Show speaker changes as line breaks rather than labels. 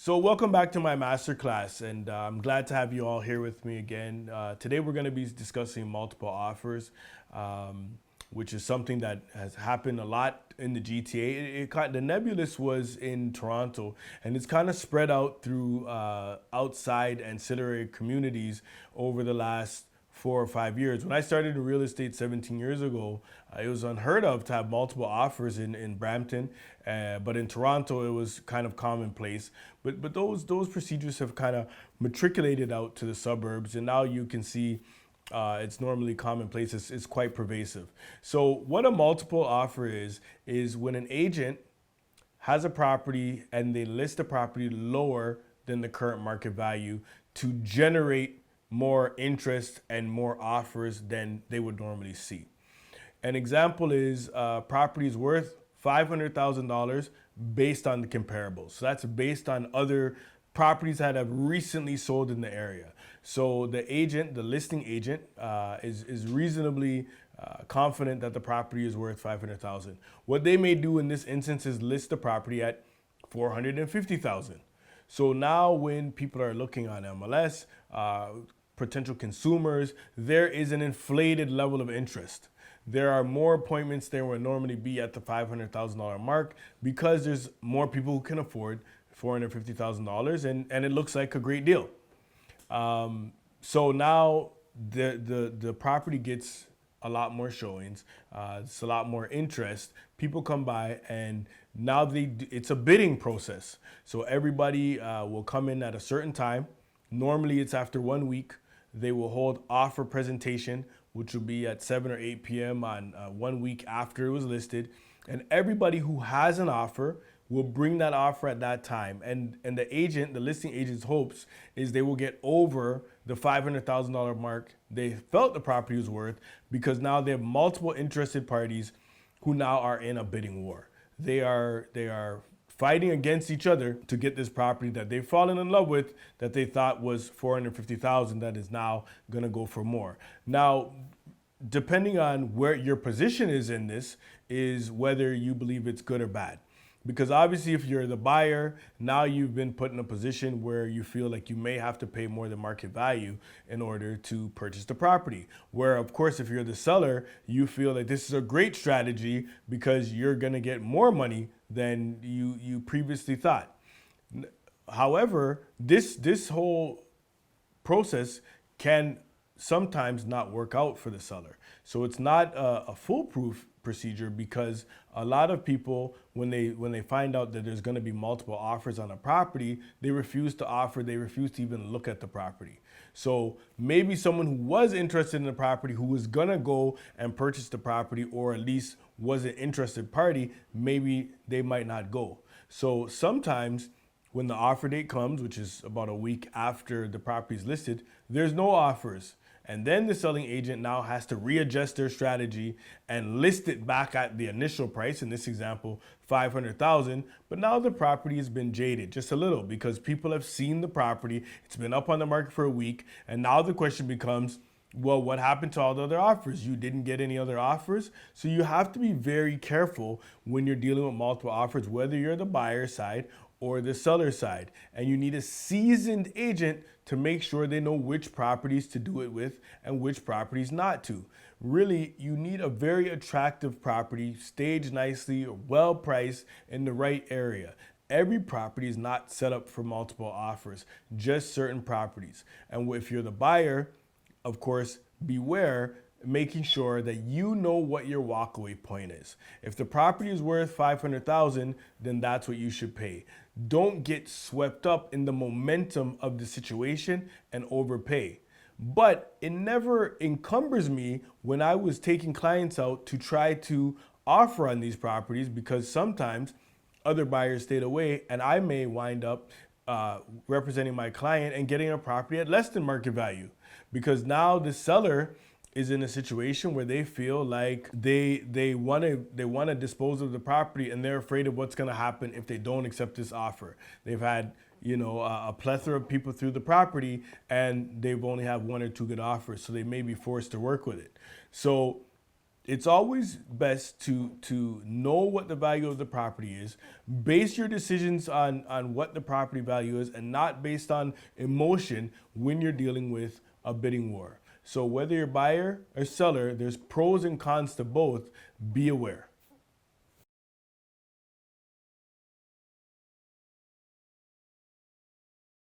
So welcome back to my masterclass, and I'm glad to have you all here with me again. Today we're going to be discussing multiple offers, which is something that has happened a lot in the GTA. The nebulous was in Toronto, and it's kind of spread out through outside ancillary communities over the last 4 or 5 years. When I started in real estate 17 years ago, it was unheard of to have multiple offers in Brampton, but in Toronto it was kind of commonplace. But those procedures have kind of matriculated out to the suburbs, and now you can see it's normally commonplace. It's quite pervasive. So what a multiple offer is when an agent has a property and they list the property lower than the current market value to generate more interest and more offers than they would normally see. An example is property is worth $500,000 based on the comparables. So that's based on other properties that have recently sold in the area. So the listing agent, is reasonably confident that the property is worth $500,000. What they may do in this instance is list the property at $450,000. So now when people are looking on MLS, potential consumers, there is an inflated level of interest. There are more appointments there would normally be at the $500,000 mark because there's more people who can afford $450,000, and it looks like a great deal. So now the property gets a lot more showings. It's a lot more interest. People come by, and now it's a bidding process. So everybody will come in at a certain time. Normally it's after 1 week. They will hold offer presentation, which will be at 7 or 8 p.m. on 1 week after it was listed. And everybody who has an offer will bring that offer at that time. And the listing agent's hopes is they will get over the $500,000 mark they felt the property was worth, because now they have multiple interested parties who now are in a bidding war. They are fighting against each other to get this property that they've fallen in love with, that they thought was $450,000, that is now going to go for more. Now, depending on where your position is in this, is whether you believe it's good or bad. Because obviously if you're the buyer, now you've been put in a position where you feel like you may have to pay more than market value in order to purchase the property. Where of course, if you're the seller, you feel like this is a great strategy because you're gonna get more money than you previously thought. However, this whole process can sometimes not work out for the seller. So it's not a foolproof procedure, because a lot of people, when they find out that there's going to be multiple offers on a property, they refuse to offer, they refuse to even look at the property. So maybe someone who was interested in the property, who was going to go and purchase the property, or at least was an interested party, maybe they might not go. So sometimes when the offer date comes, which is about a week after the property is listed, there's no offers. And then the selling agent now has to readjust their strategy and list it back at the initial price, in this example, $500,000. But now the property has been jaded just a little, because people have seen the property. It's been up on the market for a week. And now the question becomes, well, what happened to all the other offers? You didn't get any other offers. So you have to be very careful when you're dealing with multiple offers, whether you're the buyer side or the seller side. And you need a seasoned agent to make sure they know which properties to do it with and which properties not to. Really, you need a very attractive property, staged nicely, well priced, in the right area. Every property is not set up for multiple offers, just certain properties. And if you're the buyer, of course, beware making sure that you know what your walkaway point is. If the property is worth $500,000, then that's what you should pay. Don't get swept up in the momentum of the situation and overpay. But it never encumbers me when I was taking clients out to try to offer on these properties, because sometimes other buyers stayed away, and I may wind up representing my client and getting a property at less than market value, because now the seller is in a situation where they feel like they want to dispose of the property, and they're afraid of what's going to happen if they don't accept this offer. They've had a plethora of people through the property, and they've only have one or two good offers, so they may be forced to work with it. So it's always best to know what the value of the property is, base your decisions on what the property value is, and not based on emotion when you're dealing with a bidding war. So whether you're buyer or seller, there's pros and cons to both. Be aware.